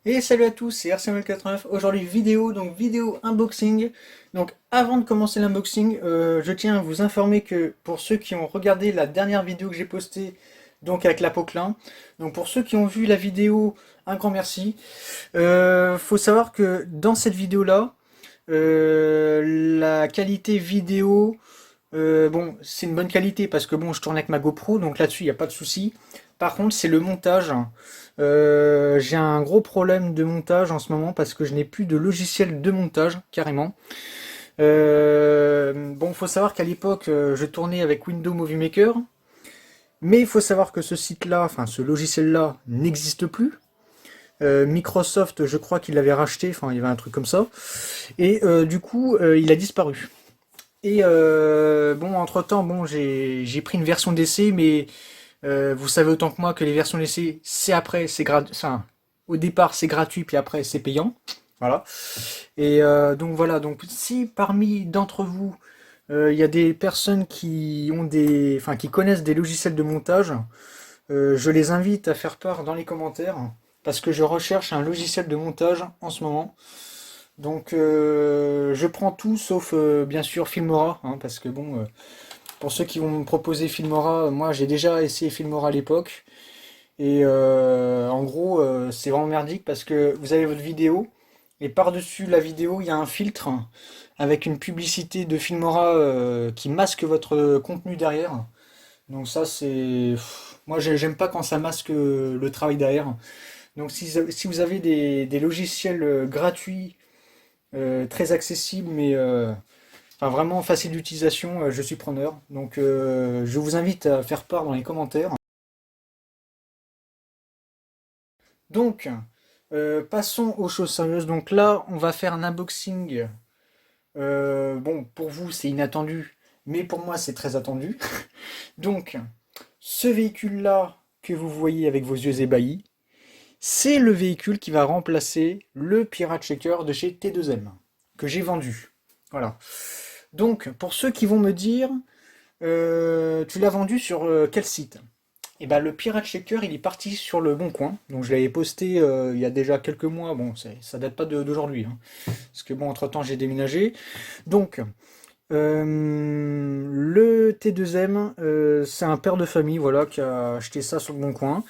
Et salut à tous, c'est RCML89. Aujourd'hui vidéo unboxing. Donc avant de commencer l'unboxing, je tiens à vous informer que pour ceux qui ont regardé la dernière vidéo que j'ai postée, donc avec la Poquelin, donc pour ceux qui ont vu la vidéo, un grand merci. Faut savoir que dans cette vidéo-là, la qualité vidéo, bon, c'est une bonne qualité parce que bon, je tourne avec ma GoPro, donc là-dessus, il n'y a pas de souci. Par contre, c'est le montage. J'ai un gros problème de montage en ce moment parce que je n'ai plus de logiciel de montage, carrément. Bon, faut savoir qu'à l'époque, je tournais avec Windows Movie Maker, mais il faut savoir que ce site-là, enfin ce logiciel-là, n'existe plus. Microsoft, je crois qu'il l'avait racheté, enfin il y avait un truc comme ça, et du coup, il a disparu. Et bon, entre-temps, bon, j'ai pris une version d'essai, mais vous savez autant que moi que les versions d'essai, c'est après, c'est gratuit. Enfin, au départ, c'est gratuit, puis après, c'est payant. Voilà. Et donc voilà. Donc si parmi d'entre vous, il y a des personnes qui ont enfin, qui connaissent des logiciels de montage, je les invite à faire part dans les commentaires parce que je recherche un logiciel de montage en ce moment. Donc je prends tout sauf bien sûr Filmora, hein, parce que bon, pour ceux qui vont me proposer Filmora, moi j'ai déjà essayé Filmora à l'époque. Et en gros, c'est vraiment merdique parce que vous avez votre vidéo et par-dessus la vidéo, il y a un filtre avec une publicité de Filmora qui masque votre contenu derrière. Donc ça, c'est... Moi, j'aime pas quand ça masque le travail derrière. Donc si vous avez des logiciels gratuits, très accessibles, mais enfin, vraiment facile d'utilisation, je suis preneur. Donc je vous invite à faire part dans les commentaires. Donc, passons aux choses sérieuses. Donc là, on va faire un unboxing. Bon, pour vous, c'est inattendu, mais pour moi, c'est très attendu. Donc, ce véhicule-là que vous voyez avec vos yeux ébahis, c'est le véhicule qui va remplacer le Pirate Shaker de chez T2M, que j'ai vendu. Voilà. Donc, pour ceux qui vont me dire, tu l'as vendu sur quel site? Et ben, le Pirate Shaker, il est parti sur le Bon Coin. Donc je l'avais posté il y a déjà quelques mois. Bon, ça date pas d'aujourd'hui, hein, parce que bon, entre-temps, j'ai déménagé. Donc, le T2M, c'est un père de famille, voilà, qui a acheté ça sur le Bon Coin.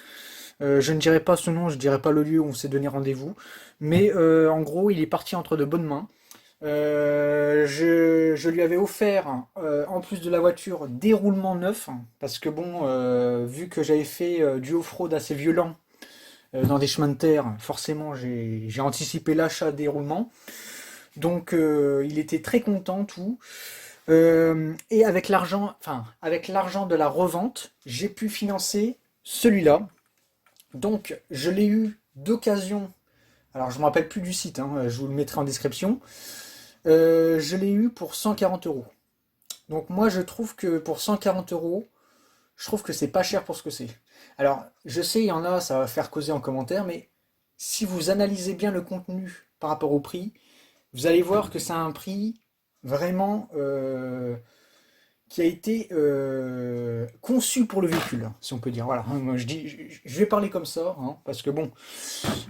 Je ne dirai pas son nom, je ne dirai pas le lieu où on s'est donné rendez-vous. Mais en gros, il est parti entre de bonnes mains. Je lui avais offert, en plus de la voiture, des roulements neufs, parce que bon, vu que j'avais fait du off-road assez violent dans des chemins de terre, forcément j'ai anticipé l'achat des roulements. Donc il était très content, tout. Et avec l'argent, enfin, avec l'argent de la revente, j'ai pu financer celui-là. Donc je l'ai eu d'occasion. Alors je ne me rappelle plus du site, hein, je vous le mettrai en description. Je l'ai eu pour 140 euros. Donc moi je trouve que pour 140 euros, je trouve que c'est pas cher pour ce que c'est. Alors je sais, il y en a, ça va faire causer en commentaire, mais si vous analysez bien le contenu par rapport au prix, vous allez voir que c'est un prix vraiment qui a été conçu pour le véhicule, si on peut dire. Voilà, moi je dis, je vais parler comme ça, hein, parce que bon,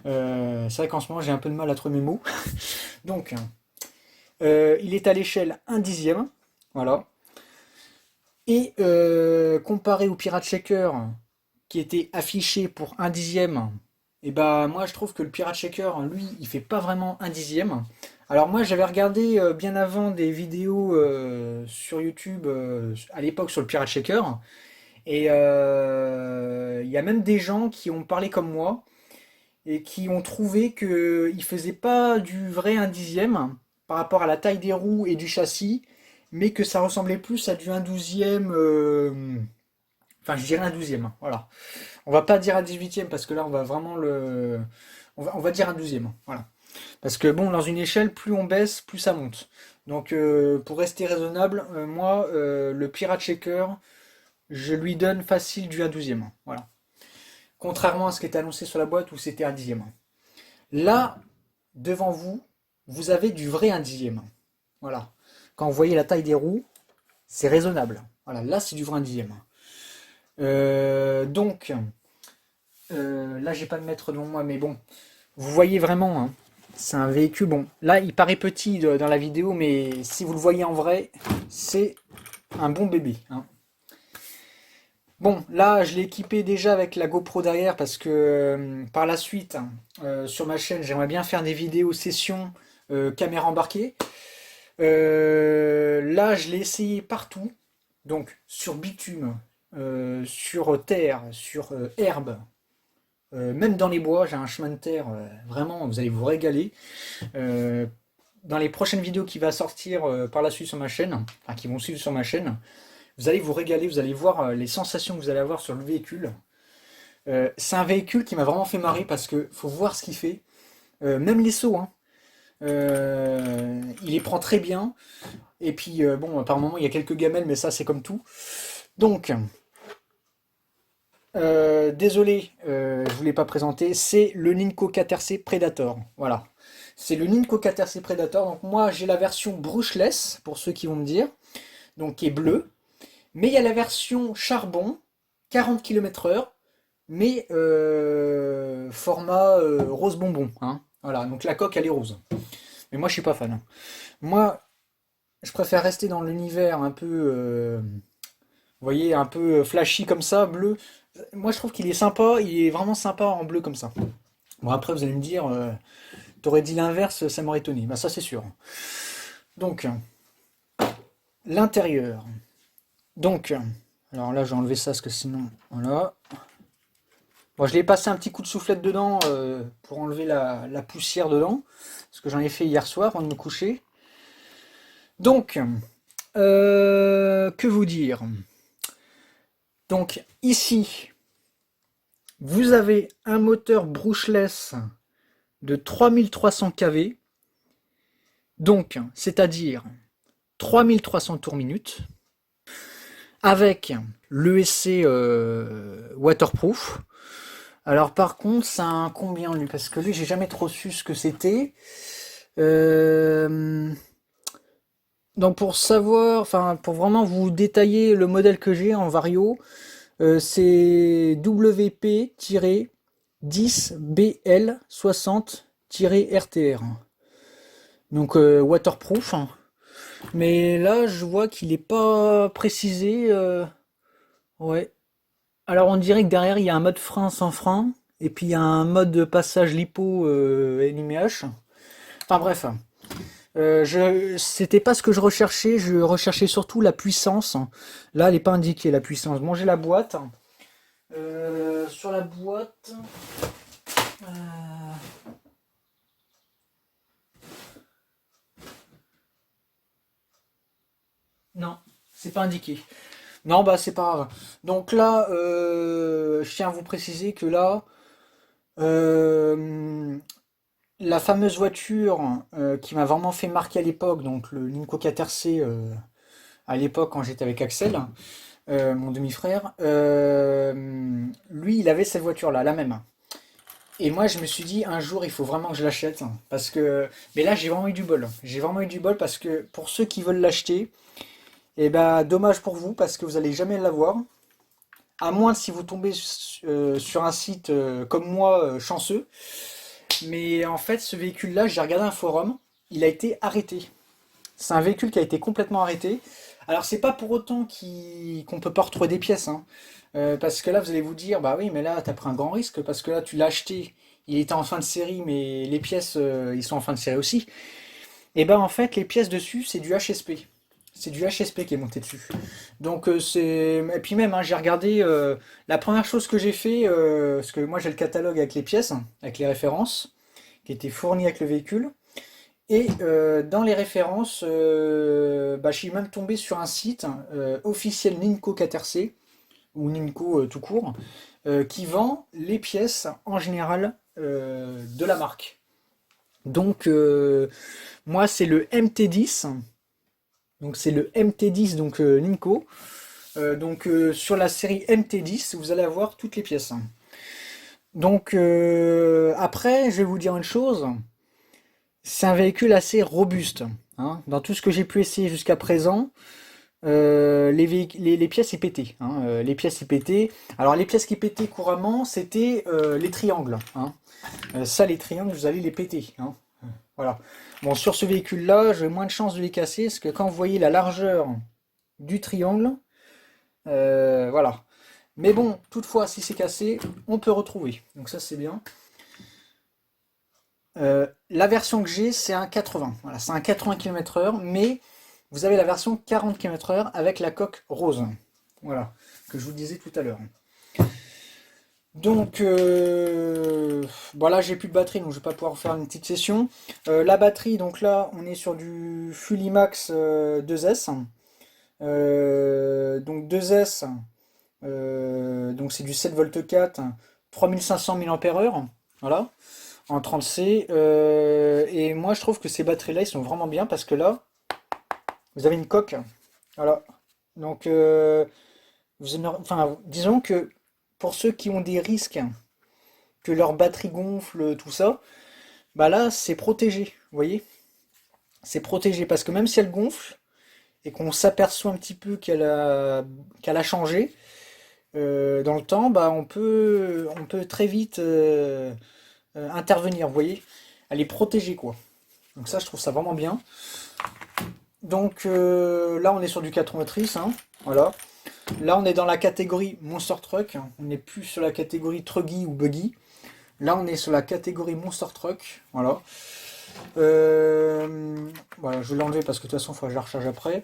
c'est vrai qu'en ce moment j'ai un peu de mal à trouver mes mots. Donc, il est à l'échelle 1/10, voilà. Et comparé au Pirate Shaker qui était affiché pour 1/10, et bah moi je trouve que le Pirate Shaker, lui, il fait pas vraiment 1/10. Alors moi j'avais regardé bien avant des vidéos sur YouTube à l'époque sur le Pirate Shaker, et il y a même des gens qui ont parlé comme moi et qui ont trouvé que il faisait pas du vrai 1/10 par rapport à la taille des roues et du châssis, mais que ça ressemblait plus à du 1/12. Enfin, je dirais 1/12, voilà. On va pas dire 1/18 parce que là, on va vraiment le. On va dire 1/12, voilà. Parce que bon, dans une échelle, plus on baisse, plus ça monte. Donc, pour rester raisonnable, moi, le Pirate Shaker, je lui donne facile du 1/12, voilà. Contrairement à ce qui était annoncé sur la boîte où c'était 1/10. Là, devant vous, vous avez du vrai 1/10. Voilà. Quand vous voyez la taille des roues, c'est raisonnable. Voilà, là, c'est du vrai 1/10. Donc, là, j'ai pas de mètre devant moi, mais bon, Vous voyez vraiment, hein, c'est un véhicule, bon, là il paraît petit dans la vidéo, mais si vous le voyez en vrai, c'est un bon bébé, hein. Bon, là je l'ai équipé déjà avec la GoPro derrière parce que par la suite, sur ma chaîne, j'aimerais bien faire des vidéos sessions caméra embarquée. Là je l'ai essayé partout, donc sur bitume, sur terre, sur herbe, même dans les bois, j'ai un chemin de terre, vraiment, vous allez vous régaler. Euh, dans les prochaines vidéos qui vont sortir par la suite sur ma chaîne, enfin qui vont suivre sur ma chaîne, vous allez vous régaler, vous allez voir les sensations que vous allez avoir sur le véhicule. C'est un véhicule qui m'a vraiment fait marrer parce que faut voir ce qu'il fait. Même les sauts, hein. Il les prend très bien. Et puis, bon, par moment, il y a quelques gamelles, mais ça, c'est comme tout. Donc, désolé, je ne vous l'ai pas présenté, c'est le Ninco 4RC Predator. Voilà. C'est le Ninco 4RC Predator. Donc, moi, j'ai la version brushless, pour ceux qui vont me dire, donc qui est bleue. Mais il y a la version charbon, 40 km/h, mais format rose bonbon, hein. Voilà, donc la coque, elle est rose. Mais moi, je suis pas fan, hein. Moi, je préfère rester dans l'univers un peu, vous voyez, un peu flashy comme ça, bleu. Moi, je trouve qu'il est sympa, il est vraiment sympa en bleu comme ça. Bon, après, vous allez me dire, t'aurais dit l'inverse, ça m'aurait étonné. Bah, ça, c'est sûr. Donc, l'intérieur. Donc, alors là, j'ai enlevé ça parce que sinon, voilà. Bon, je l'ai passé un petit coup de soufflette dedans pour enlever la poussière dedans. Parce que j'en ai fait hier soir avant de me coucher. Donc, que vous dire? Donc, ici, vous avez un moteur brushless de 3300 kV. Donc, c'est-à-dire 3300 tours minute. Avec l'ESC waterproof. Alors par contre, ça a un combien lui? Parce que lui, j'ai jamais trop su ce que c'était. Euh, donc pour savoir, enfin pour vraiment vous détailler le modèle que j'ai en Vario, c'est WP-10BL60-RTR. Donc waterproof. Mais là, je vois qu'il n'est pas précisé. Ouais. Alors on dirait que derrière il y a un mode frein sans frein, et puis il y a un mode de passage lipo NIMH. Enfin bref, c'était pas ce que je recherchais, je recherchais surtout la puissance. Là, elle n'est pas indiquée la puissance. Bon, j'ai la boîte. Sur la boîte, euh, non, c'est pas indiqué. Non, bah c'est pas grave. Donc là, je tiens à vous préciser que là, euh, la fameuse voiture qui m'a vraiment fait marquer à l'époque, donc le Ninco 4RC à l'époque quand j'étais avec Axel, mon demi-frère, lui il avait cette voiture-là, la même. Et moi je me suis dit un jour il faut vraiment que je l'achète parce que, mais là j'ai vraiment eu du bol. J'ai vraiment eu du bol parce que pour ceux qui veulent l'acheter, et ben dommage pour vous parce que vous allez jamais l'avoir. À moins si vous tombez sur un site comme moi chanceux. Mais en fait, ce véhicule-là, j'ai regardé un forum, il a été arrêté. C'est un véhicule qui a été complètement arrêté. Alors, c'est pas pour autant qu'on peut pas retrouver des pièces, hein. Parce que là, vous allez vous dire, bah oui, mais là, t'as pris un grand risque, parce que là, tu l'as acheté, il était en fin de série, mais les pièces, ils sont en fin de série aussi. Et ben, en fait, les pièces dessus, c'est du HSP. C'est du HSP qui est monté dessus. Donc, c'est. Et puis même, hein, j'ai regardé, la première chose que j'ai fait, parce que moi, j'ai le catalogue avec les pièces, hein, avec les références qui était fourni avec le véhicule. Et dans les références, bah, je suis même tombé sur un site officiel Ninco 4RC, ou Ninco tout court, qui vend les pièces en général de la marque. Donc moi c'est le MT10, donc c'est le MT10 donc Ninco. Donc sur la série MT10, vous allez avoir toutes les pièces. Donc après, je vais vous dire une chose. C'est un véhicule assez robuste, hein. Dans tout ce que j'ai pu essayer jusqu'à présent, les pièces y pétaient, hein, les pièces y pétaient. Alors les pièces qui pétaient couramment, c'était les triangles, hein. Ça, les triangles, vous allez les péter, hein. Voilà. Bon, sur ce véhicule-là, j'ai moins de chances de les casser, parce que quand vous voyez la largeur du triangle, voilà. Mais bon, toutefois, si c'est cassé, on peut retrouver. Donc ça, c'est bien. La version que j'ai, c'est un 80. Voilà, c'est un 80 km/h, mais vous avez la version 40 km/h avec la coque rose. Voilà, que je vous disais tout à l'heure. Donc, voilà, j'ai plus de batterie, donc je vais pas pouvoir faire une petite session. La batterie, donc là, on est sur du Fulimax 2S. Donc 2S, donc c'est du 7 v 4, 3500 mAh. Voilà, en 30C. Et moi, je trouve que ces batteries-là, ils sont vraiment bien parce que là, vous avez une coque. Voilà. Donc, enfin, disons que pour ceux qui ont des risques que leur batterie gonfle, tout ça, bah là, c'est protégé. Vous voyez? C'est protégé parce que même si elle gonfle et qu'on s'aperçoit un petit peu qu'elle a changé dans le temps, bah on peut très vite intervenir. Vous voyez? Elle est protégée, quoi. Donc ça, je trouve ça vraiment bien. Donc là, on est sur du 4 motrices, hein. Voilà. Là, on est dans la catégorie Monster Truck. On n'est plus sur la catégorie Truggy ou Buggy. Là, on est sur la catégorie Monster Truck. Voilà. Voilà, je vais l'enlever parce que de toute façon, il faut que je la recharge après.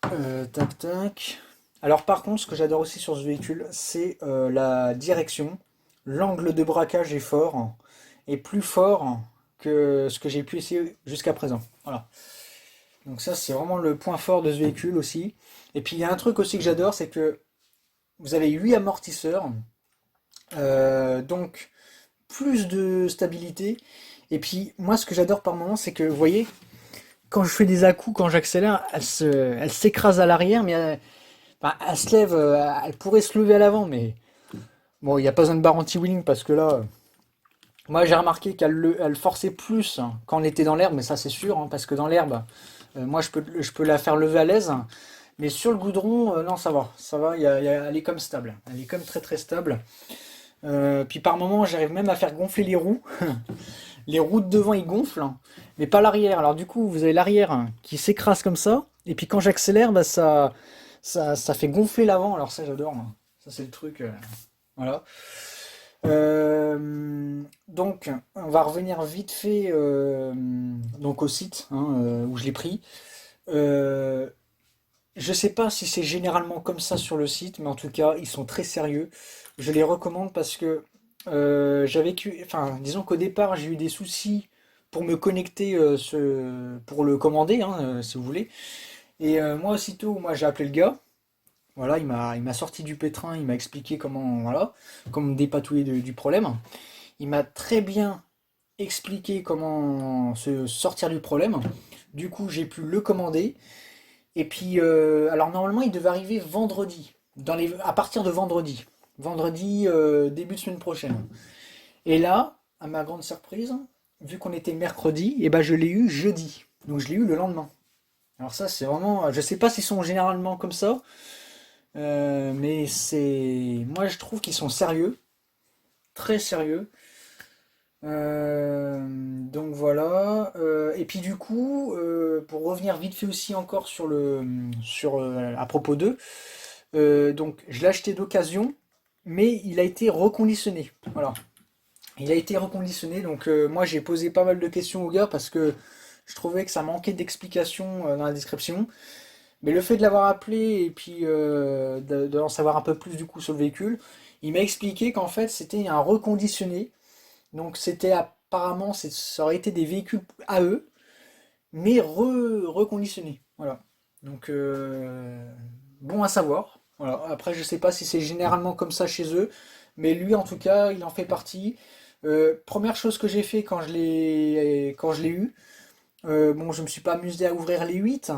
Tac, tac. Alors, par contre, ce que j'adore aussi sur ce véhicule, c'est la direction. L'angle de braquage est fort. Et plus fort que ce que j'ai pu essayer jusqu'à présent. Voilà. Donc ça, c'est vraiment le point fort de ce véhicule aussi. Et puis, il y a un truc aussi que j'adore, c'est que vous avez 8 amortisseurs. Donc, plus de stabilité. Et puis, moi, ce que j'adore par moment, c'est que, vous voyez, quand je fais des à-coups, quand j'accélère, elle s'écrase à l'arrière, mais enfin, elle se lève, elle pourrait se lever à l'avant, mais bon, il n'y a pas besoin de barre anti-wheeling parce que là, moi, j'ai remarqué elle forçait plus quand on était dans l'herbe, mais ça, c'est sûr, hein, parce que dans l'herbe, moi, je peux la faire lever à l'aise. Mais sur le goudron, non, ça va, elle est comme stable, elle est comme très très stable. Puis par moment, j'arrive même à faire gonfler les roues. Les roues de devant, ils gonflent, hein, mais pas l'arrière. Alors du coup, vous avez l'arrière qui s'écrase comme ça, et puis quand j'accélère, bah, ça fait gonfler l'avant. Alors ça, j'adore, moi. Ça, c'est le truc. Voilà. Donc, on va revenir vite fait donc au site, hein, où je l'ai pris. Euh, je sais pas si c'est généralement comme ça sur le site, mais en tout cas, ils sont très sérieux. Je les recommande parce que enfin, disons qu'au départ, j'ai eu des soucis pour me connecter, pour le commander, hein, si vous voulez. Et moi, aussitôt, moi, j'ai appelé le gars. Voilà, il m'a sorti du pétrin, il m'a expliqué comment me dépatouiller du problème. Il m'a très bien expliqué comment se sortir du problème. Du coup, j'ai pu le commander. Et puis, alors normalement, il devait arriver vendredi, à partir de vendredi. Vendredi, début de semaine prochaine. Et là, à ma grande surprise, vu qu'on était mercredi, et ben je l'ai eu jeudi. Donc je l'ai eu le lendemain. Alors ça, c'est vraiment, je sais pas s'ils sont généralement comme ça, mais moi je trouve qu'ils sont sérieux, très sérieux. Donc voilà. Et puis du coup, pour revenir vite fait aussi encore à propos d'eux, donc je l'ai acheté d'occasion, mais il a été reconditionné. Voilà. Il a été reconditionné, donc moi j'ai posé pas mal de questions au gars parce que je trouvais que ça manquait d'explications dans la description. Mais le fait de l'avoir appelé et puis d'en savoir un peu plus du coup sur le véhicule, il m'a expliqué qu'en fait c'était un reconditionné. Donc c'était apparemment, ça aurait été des véhicules à eux, mais reconditionnés. Voilà. Donc bon à savoir. Voilà. Après je sais pas si c'est généralement comme ça chez eux, mais lui en tout cas il en fait partie. Première chose que j'ai fait quand je l'ai eu, bon je me suis pas amusé à ouvrir les 8,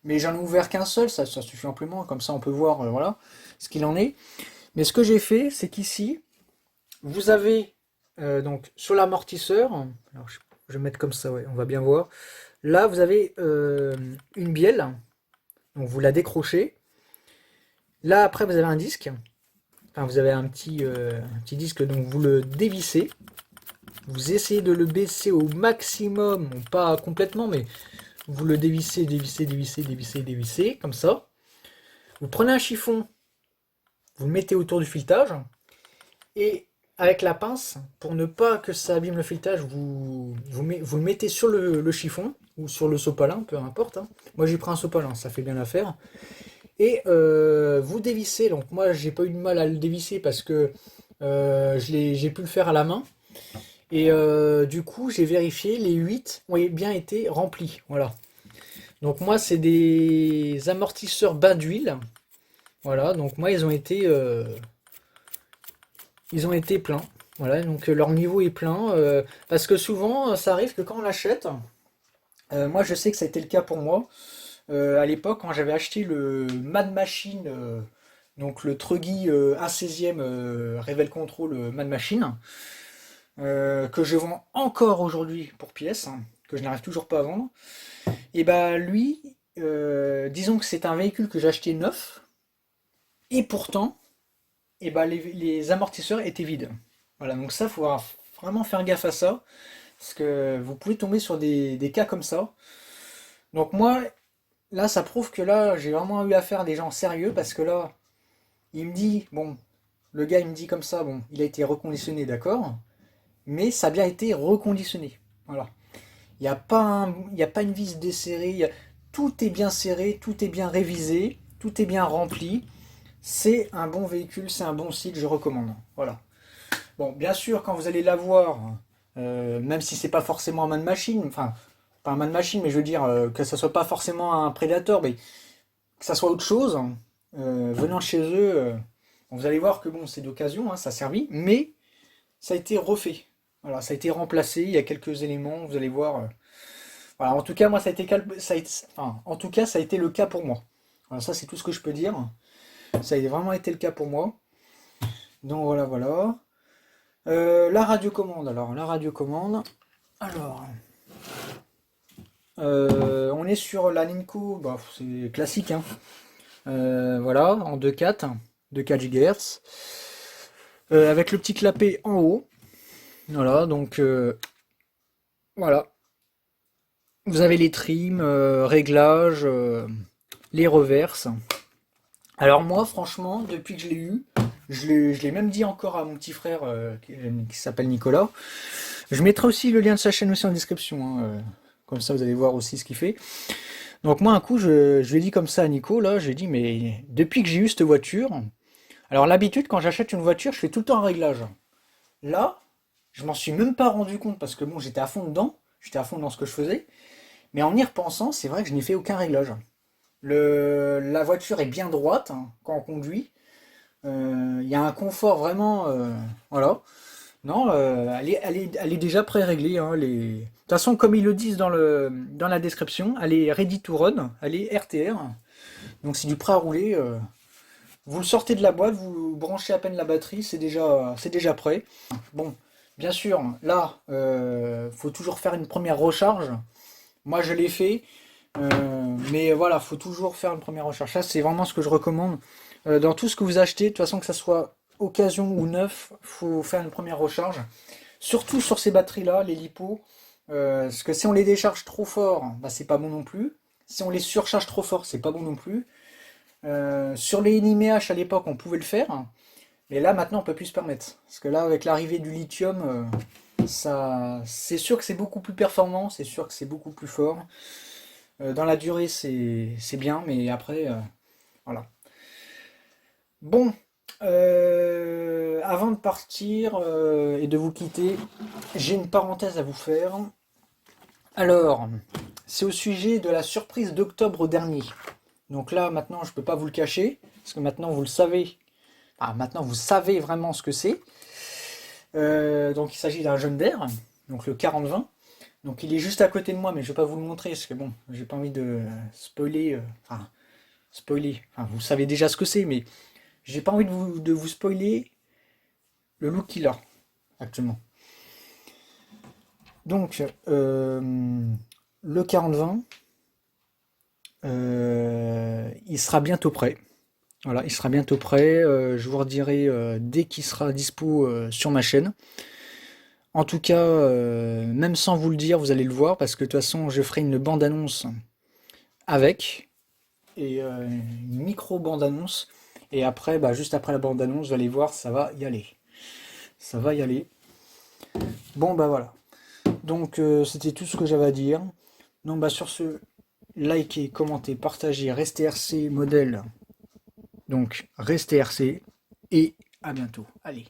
mais j'en ai ouvert qu'un seul, ça suffit amplement, comme ça on peut voir voilà ce qu'il en est. Mais ce que j'ai fait, c'est qu'ici, vous avez donc sur l'amortisseur, alors je vais mettre comme ça, ouais, on va bien voir. Là, vous avez une bielle, Donc vous la décrochez. Là après vous avez un disque. Enfin vous avez un petit disque, donc vous le dévissez. Vous essayez de le baisser au maximum, bon, pas complètement, mais vous le dévissez, dévissez, dévissez, dévissez, dévissez, comme ça. Vous prenez un chiffon, vous le mettez autour du filetage, et avec la pince, pour ne pas que ça abîme le filetage, vous le mettez sur le chiffon, ou sur le sopalin, peu importe, hein. Moi j'ai pris un sopalin, ça fait bien l'affaire. Et vous dévissez, donc moi j'ai pas eu de mal à le dévisser parce que j'ai pu le faire à la main. Et du coup, j'ai vérifié, les 8 ont bien été remplis. Voilà. Donc moi, c'est des amortisseurs bas d'huile. Voilà, donc moi, ils ont été pleins. Voilà, donc leur niveau est plein. Parce que souvent, ça arrive que quand on l'achète, moi je sais que ça a été le cas pour moi. À l'époque, quand j'avais acheté le Mad Machine, donc le Truggy 1/16e Revel Control Mad Machine, que je vends encore aujourd'hui pour pièces, hein, que je n'arrive toujours pas à vendre, et bah lui, disons que c'est un véhicule que j'ai acheté neuf, et pourtant, et bah les amortisseurs étaient vides. Voilà, donc ça, faut vraiment faire gaffe à ça, parce que vous pouvez tomber sur des cas comme ça. Donc moi, là, ça prouve que là, j'ai vraiment eu affaire à des gens sérieux, parce que là, il me dit, bon, le gars, il me dit comme ça, bon, il a été reconditionné, d'accord, mais ça a bien été reconditionné. Voilà. Il y a pas une vis desserrée. Tout est bien serré, tout est bien révisé, tout est bien rempli. C'est un bon véhicule, c'est un bon site, je recommande. Voilà. Bon, bien sûr, quand vous allez l'avoir, même si c'est pas forcément un man machine, enfin, pas un man machine, mais je veux dire que ça soit pas forcément un Predator, mais que ça soit autre chose, venant chez eux, vous allez voir que bon, c'est d'occasion, hein, ça a servi, mais ça a été refait. Voilà, ça a été remplacé, il y a quelques éléments, vous allez voir. Voilà, en tout cas, moi, enfin, en tout cas, ça a été le cas pour moi. Voilà, ça, c'est tout ce que je peux dire. Ça a vraiment été le cas pour moi. Donc voilà, voilà. La radiocommande. Alors, la radiocommande. Alors, on est sur la Ninco. Bah, c'est classique, hein. Voilà, en 2.4, 2.4 GHz. Avec le petit clapet en haut. Voilà, donc voilà. Vous avez les trims, réglages, les reverses. Alors moi, franchement, depuis que je l'ai eu, je l'ai même dit encore à mon petit frère qui s'appelle Nicolas. Je mettrai aussi le lien de sa chaîne aussi en description, hein, comme ça vous allez voir aussi ce qu'il fait. Donc moi un coup, je lui ai dit comme ça à Nico, là, j'ai dit mais depuis que j'ai eu cette voiture, alors l'habitude quand j'achète une voiture, je fais tout le temps un réglage. Là, je m'en suis même pas rendu compte parce que bon, j'étais à fond dans ce que je faisais, mais en y repensant, c'est vrai que je n'ai fait aucun réglage. La voiture est bien droite hein, quand on conduit. Il y a un confort vraiment. Voilà. Non, elle est déjà pré-réglée, hein, De toute façon, comme ils le disent dans la description, elle est ready to run, elle est RTR. Donc c'est du prêt à rouler. Vous le sortez de la boîte, vous branchez à peine la batterie, c'est déjà prêt. Bon, bien sûr, là, faut toujours faire une première recharge. Moi, je l'ai fait. Mais voilà, faut toujours faire une première recherche. Ça, c'est vraiment ce que je recommande. Dans tout ce que vous achetez, de toute façon, que ça soit occasion ou neuf, faut faire une première recharge. Surtout sur ces batteries-là, les LiPo. Parce que si on les décharge trop fort, bah, c'est pas bon non plus. Si on les surcharge trop fort, c'est pas bon non plus. Sur les NiMH à l'époque, on pouvait le faire. Mais là, maintenant, on peut plus se permettre. Parce que là, avec l'arrivée du lithium, c'est sûr que c'est beaucoup plus performant, c'est sûr que c'est beaucoup plus fort. Dans la durée, c'est bien, mais après, voilà. Bon, avant de partir et de vous quitter, j'ai une parenthèse à vous faire. Alors, c'est au sujet de la surprise d'octobre dernier. Donc là, maintenant, je ne peux pas vous le cacher, parce que maintenant, vous le savez. Ah, maintenant, vous savez vraiment ce que c'est. Donc, il s'agit d'un jeune d'air, donc le 40-20. Donc il est juste à côté de moi, mais je vais pas vous le montrer parce que bon, j'ai pas envie de spoiler. Enfin, spoiler. Enfin, vous savez déjà ce que c'est, mais j'ai pas envie de vous spoiler le look qu'il a actuellement. Donc le 40-20, Il sera bientôt prêt. Voilà, il sera bientôt prêt. Je vous redirai dès qu'il sera dispo sur ma chaîne. En tout cas, même sans vous le dire, vous allez le voir parce que de toute façon, je ferai une bande-annonce avec et une micro bande-annonce. Et après, bah, juste après la bande-annonce, vous allez voir, ça va y aller. Ça va y aller. Bon, bah voilà. Donc, c'était tout ce que j'avais à dire. Donc, bah, sur ce, likez, commentez, partagez, restez RC modèle. Donc, restez RC et à bientôt. Allez.